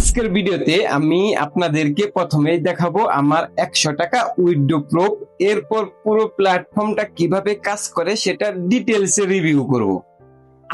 আজকের ভিডিওতে আমি আপনাদেরকে প্রথমেই দেখাবো আমার 100 টাকা উইথড্র প্রুফ। এরপর পুরো প্ল্যাটফর্মটা কিভাবে কাজ করে সেটা ডিটেলসে রিভিউ করব।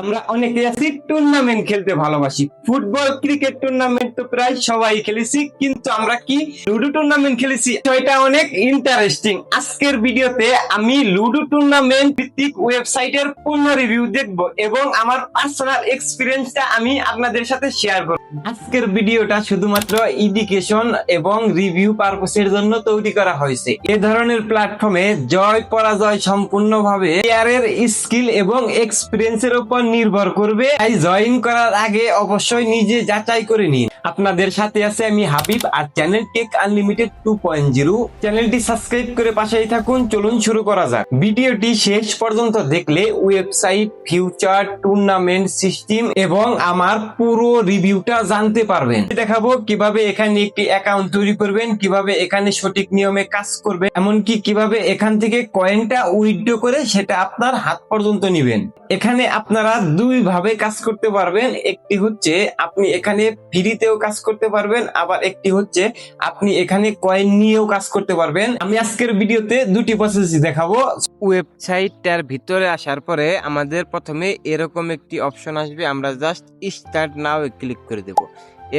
আমরা অনেকে আছি টুর্নামেন্ট খেলতে ভালোবাসি, ফুটবল ক্রিকেট টুর্নামেন্ট তো প্রায় সবাই খেলেছি, কিন্তু আমরা কি লুডো টুর্নামেন্ট খেলেছি? এটা অনেক ইন্টারেস্টিং। আজকের ভিডিওতে আমি লুডো টুর্নামেন্ট ভিত্তিক ওয়েবসাইটের পূর্ণ রিভিউ দেখব এবং আমার পার্সোনাল এক্সপিরিয়েন্সটা আমি আপনাদের সাথে শেয়ার করব। আজকের ভিডিওটা শুধুমাত্র এডুকেশন এবং রিভিউ পারপাসের জন্য তৈরি করা হয়েছে। এ ধরনের প্ল্যাটফর্মে জয় পরাজয় সম্পূর্ণভাবে প্লেয়ারের স্কিল এবং এক্সপিরিয়েন্সের উপর নির্ভর করবে। তাই জয়েন করার আগে অবশ্যই নিজে যাচাই করে নিন। আপনাদের সাথে আছে আমি হাবিব আর চ্যানেল টেক আনলিমিটেড 2.0। চ্যানেলটি সাবস্ক্রাইব করে পাশেই থাকুন। চলুন শুরু করা যাক। ভিডিওটি শেষ পর্যন্ত দেখলে ওয়েবসাইট, ফিউচার, টুর্নামেন্ট সিস্টেম এবং আমার পুরো রিভিউটা জানতে পারবেন। দেখাবো কিভাবে এখানে একটি অ্যাকাউন্ট তৈরি করবেন, কিভাবে এখানে সঠিক নিয়মে কাজ করবে, এমনকি কিভাবে এখান থেকে কয়েনটা উইথড্র করে সেটা আপনার হাত পর্যন্ত নিবেন। এখানে আপনারা দুই ভাবে কাজ করতে পারবেন। একটি হচ্ছে আপনি এখানে ফ্রিতেও কাজ করতে পারবেন, আবার একটি হচ্ছে আপনি এখানে কয়েন নিয়েও কাজ করতে পারবেন। আমি আজকের ভিডিওতে দুটি প্রসেস দেখাবো। ওয়েবসাইটটার ভিতরে আসার পরে আমাদের প্রথমে এরকম একটি অপশন আসবে, আমরা জাস্ট স্টার্ট নাও ক্লিক করে দেব।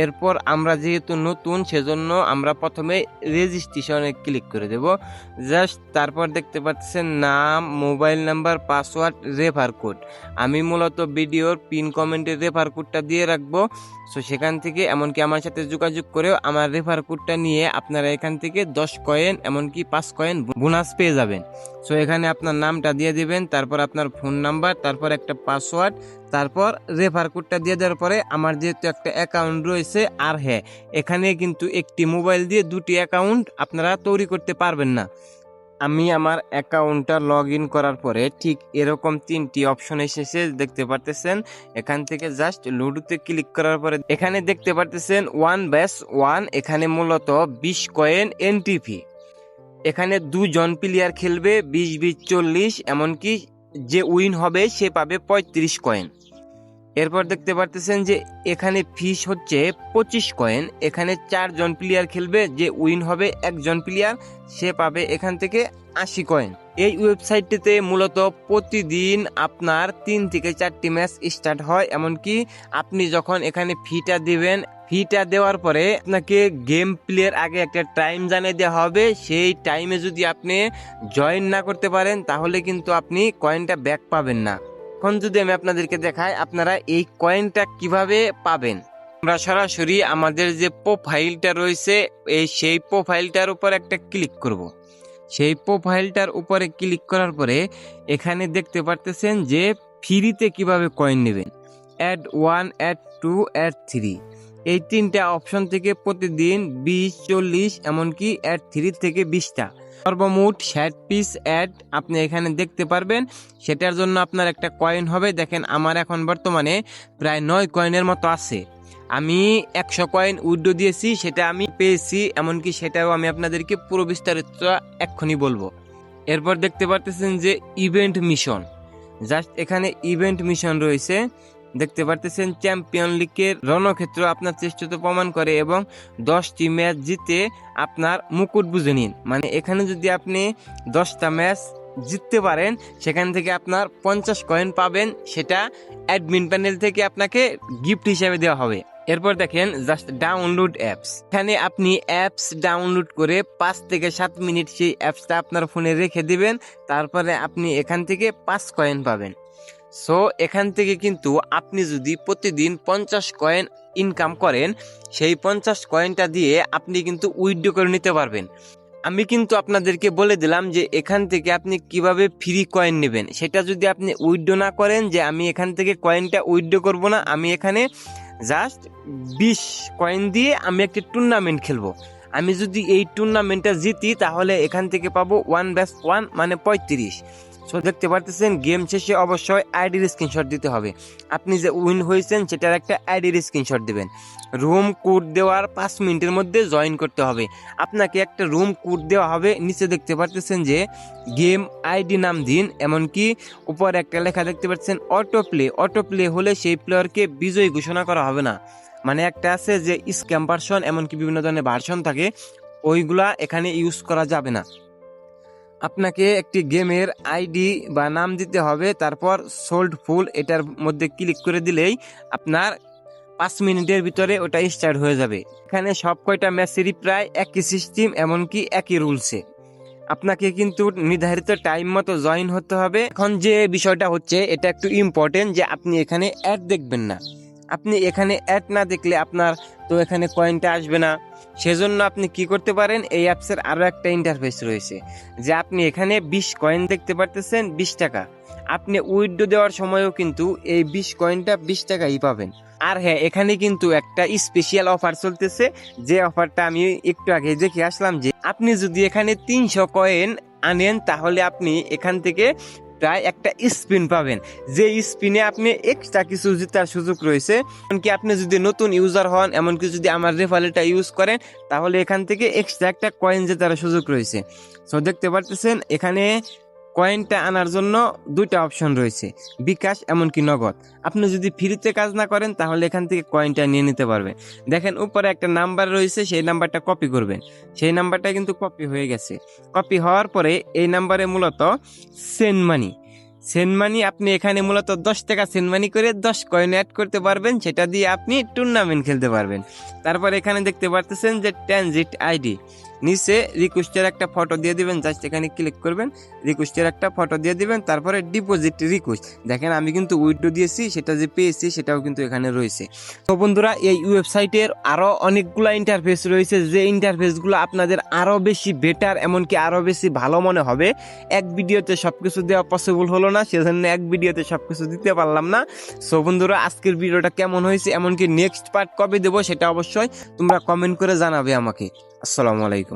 এরপর আমরা যেহেতু নতুন সেজন্য আমরা প্রথমে রেজিস্ট্রেশনে ক্লিক করে দেব। জাস্ট তারপর দেখতে পাচ্ছেন নাম, mobile number, password, refer code. আমি মূলত ভিডিওর পিন কমেন্টের রেফার কোডটা দিয়ে রাখবো। সো সেখান থেকে এমনকি আমার সাথে যোগাযোগ করেও আমার রেফার কোডটা নিয়ে আপনারা এখান থেকে 10 কয়েন এমনকি 5 কয়েন বোনাস পেয়ে যাবেন। সো এখানে আপনার নামটা দিয়ে দিবেন, তারপর আপনার ফোন নাম্বার, তারপর একটা পাসওয়ার্ড, তারপর রেফার কোডটা দিয়ে দেওয়ার পরে আমার যেহেতু একটা অ্যাকাউন্ট রয়েছে, আর হ্যাঁ এখানে কিন্তু একটি মোবাইল দিয়ে দুটি অ্যাকাউন্ট আপনারা তৈরি করতে পারবেন না। আমি আমার অ্যাকাউন্টটা লগ ইন করার পরে ঠিক এরকম 3টি অপশন এসেছে, দেখতে পারতেছেন। এখান থেকে জাস্ট লুডোতে ক্লিক করার পরে এখানে দেখতে পারতেছেন 1/1। এখানে মূলত 20 কয়েন এন্ট্রি ফি। এখানে 2 জন প্লেয়ার খেলবে, 20-20-40, এমনকি যে উইন হবে সে পাবে 35 কয়েন। এরপর দেখতে পারতেছেন যে এখানে ফিস হচ্ছে 25 কয়েন। এখানে 4 জন প্লেয়ার খেলবে, যে উইন হবে একজন প্লেয়ার সে পাবে এখান থেকে 80 কয়েন। এই ওয়েবসাইটটিতে মূলত প্রতিদিন আপনার 3 থেকে 4টি ম্যাচ স্টার্ট হয়। এমনকি আপনি যখন এখানে ফিটা দিবেন, ফিটা দেওয়ার পরে আপনাকে গেম প্লের আগে একটা টাইম জানিয়ে দেওয়া হবে। সেই টাইমে যদি আপনি জয়েন না করতে পারেন তাহলে কিন্তু আপনি কয়েনটা ব্যাক পাবেন না। এখন যদি আমি আপনাদেরকে দেখাই আপনারা এই কয়েনটা কিভাবে পাবেন, আমরা সরাসরি আমাদের যে প্রোফাইলটা রয়েছে সেই প্রোফাইলটার উপর একটা ক্লিক করব। সেই প্রোফাইলটার উপরে ক্লিক করার পরে এখানে দেখতে পারতেছেন যে ফ্রিতে কিভাবে কয়েন নেবেন। অ্যাড 1, অ্যাড 2, অ্যাড 3, এই 3টা অপশন থেকে প্রতিদিন 20-40 এমনকি অ্যাড 3 থেকে 20টা সর্বমোট 60 পিস অ্যাড আপনি এখানে দেখতে পারবেন। সেটার জন্য আপনার একটা কয়েন হবে। দেখেন আমার এখন বর্তমানে প্রায় 9 কয়েনের মতো আছে। আমি 100 কয়েন উইথড্র দিয়েছি, সেটা আমি পেয়েছি, এমনকি সেটাও আমি আপনাদেরকে পুরো বিস্তারিত এক্ষুনি বলবো। এরপর দেখতে পারতেছেন যে ইভেন্ট মিশন, জাস্ট এখানে ইভেন্ট মিশন রয়েছে। দেখতে পারতেছেন চ্যাম্পিয়ন লিগের রণক্ষেত্র আপনার চেষ্টা প্রমাণ করে এবং 10টি ম্যাচ জিতে আপনার মুকুট বুঝে নিন। মানে এখানে যদি আপনি 10টা ম্যাচ জিততে পারেন সেখান থেকে আপনার 50 কয়েন পাবেন, সেটা অ্যাডমিন প্যানেল থেকে আপনাকে গিফট হিসেবে দেওয়া হবে। এরপর দেখেন জাস্ট ডাউনলোড অ্যাপস, এখানে আপনি অ্যাপস ডাউনলোড করে 5 থেকে 7 মিনিট সেই অ্যাপসটা আপনার ফোনে রেখে দিবেন, তারপরে আপনি এখান থেকে 5 কয়েন পাবেন। সো এখান থেকে কিন্তু আপনি যদি প্রতিদিন 50 কয়েন ইনকাম করেন, সেই 50 কয়েনটা দিয়ে আপনি কিন্তু উইথড্র করে নিতে পারবেন। আমি কিন্তু আপনাদেরকে বলে দিলাম যে এখান থেকে আপনি কিভাবে ফ্রি কয়েন নেবেন। সেটা যদি আপনি উইথড্র না করেন, যে আমি এখান থেকে কয়েনটা উইথড্র করব না, আমি এখানে জাস্ট 20 কয়েন দিয়ে আমি একটা টুর্নামেন্ট খেলবো। আমি যদি এই টুর্নামেন্টটা জিতি তাহলে এখান থেকে পাবো 1/1 মানে 35। সো দেখতে পারতেছেন গেম শেষে অবশ্যই আইডির স্ক্রিনশট দিতে হবে। আপনি যে উইন হয়েছেন সেটার একটা আইডির স্ক্রিনশট দেবেন। রুম কোড দেওয়ার 5 মিনিটের মধ্যে জয়েন করতে হবে। আপনাকে একটা রুম কোড দেওয়া হবে, নিচে দেখতে পারতেছেন যে গেম আইডি নাম দিন, এমনকি উপরে একটা লেখা দেখতে পাচ্ছেন অটো প্লে। অটো প্লে হলে সেই প্লেয়ারকে বিজয়ী ঘোষণা করা হবে না। মানে একটা আছে যে স্ক্যাম ভার্সন, এমনকি বিভিন্ন ধরনের ভার্সন থাকে, ওইগুলা এখানে ইউজ করা যাবে না। আপনাকে একটি গেমের আইডি বা নাম দিতে হবে, তারপর সোল্ড ফুল এটার মধ্যে ক্লিক করে দিলেই আপনার 5 মিনিটের ভিতরে ওটা স্টার্ট হয়ে যাবে। এখানে সব কয়টা ম্যাচেরই প্রায় একই সিস্টেম, এমনকি একই রুলসে। আপনাকে কিন্তু নির্ধারিত টাইম মতো জয়েন হতে হবে। এখন যে বিষয়টা হচ্ছে এটা একটু ইম্পর্টেন্ট, যে আপনি এখানে অ্যাড দেখবেন না। আপনি এখানে অ্যাড না দেখলে আপনার তো এখানে কয়েনটা আসবে না। সেজন্য আপনি কি করতে পারেন, এই অ্যাপসের আরও একটা ইন্টারফেস রয়েছে, যে আপনি এখানে 20 কয়েন দেখতে পারতেছেন 20 টাকা। আপনি উইথড্র দেওয়ার সময়ও কিন্তু এই 20 কয়েনটা 20 টাকাই পাবেন। আর হ্যাঁ, এখানে কিন্তু একটা স্পেশাল অফার চলতেছে, যে অফারটা আমি একটু আগে দেখে আসলাম, যে আপনি যদি এখানে 300 কয়েন আনেন তাহলে আপনি এখান থেকে প্রায় একটা স্পিন পাবেন, যে স্পিনে আপনি এক্সট্রা কিছু জেতার সুযোগ রয়েছে। এমনকি আপনি যদি নতুন ইউজার হন, এমনকি যদি আমার রেফারেলটা ইউজ করেন, তাহলে এখান থেকে এক্সট্রা একটা কয়েন জেতার সুযোগ রয়েছে। সো দেখতে পারতেছেন এখানে কয়েনটা আনার জন্য 2টা অপশন রয়েছে, বিকাশ এমনকি নগদ। আপনি যদি ফ্রিতে কাজ না করেন তাহলে এখান থেকে কয়েনটা নিয়ে নিতে পারবেন। দেখেন উপরে একটা নাম্বার রয়েছে, সেই নাম্বারটা কপি করবেন। সেই নাম্বারটা কিন্তু কপি হয়ে গেছে। কপি হওয়ার পরে এই নাম্বারে মূলত সেন্ড মানি আপনি এখানে মূলত 10 টাকা সেন্ড মানি করে 10 কয়েন অ্যাড করতে পারবেন, সেটা দিয়ে আপনি টুর্নামেন্ট খেলতে পারবেন। তারপর এখানে দেখতে পারতেছেন যে ট্রানজিট আইডি, নিচে রিকোয়েস্টের একটা ফটো দিয়ে দিবেন, জাস্ট এখানে ক্লিক করবেন, রিকোয়েস্টের একটা ফটো দিয়ে দিবেন, তারপরে ডিপোজিট রিকোয়েস্ট। দেখেন আমি কিন্তু উইথড্র দিয়েছি, সেটা যে পেয়েছি সেটাও কিন্তু এখানে রয়েছে। তো বন্ধুরা, এই ওয়েবসাইটের আরও অনেকগুলো ইন্টারফেস রয়েছে, যে ইন্টারফেসগুলো আপনাদের আরও বেশি বেটার, এমনকি আরও বেশি ভালো মনে হবে। এক ভিডিওতে সব কিছু দেওয়া পসিবল হলো না, সেজন্য এক ভিডিওতে সব কিছু দিতে পারলাম না। সো বন্ধুরা, আজকের ভিডিওটা কেমন হয়েছে, এমনকি নেক্সট পার্ট কবে দেবো সেটা অবশ্যই তোমরা কমেন্ট করে জানাবে আমাকে। আসসালামু আলাইকুম।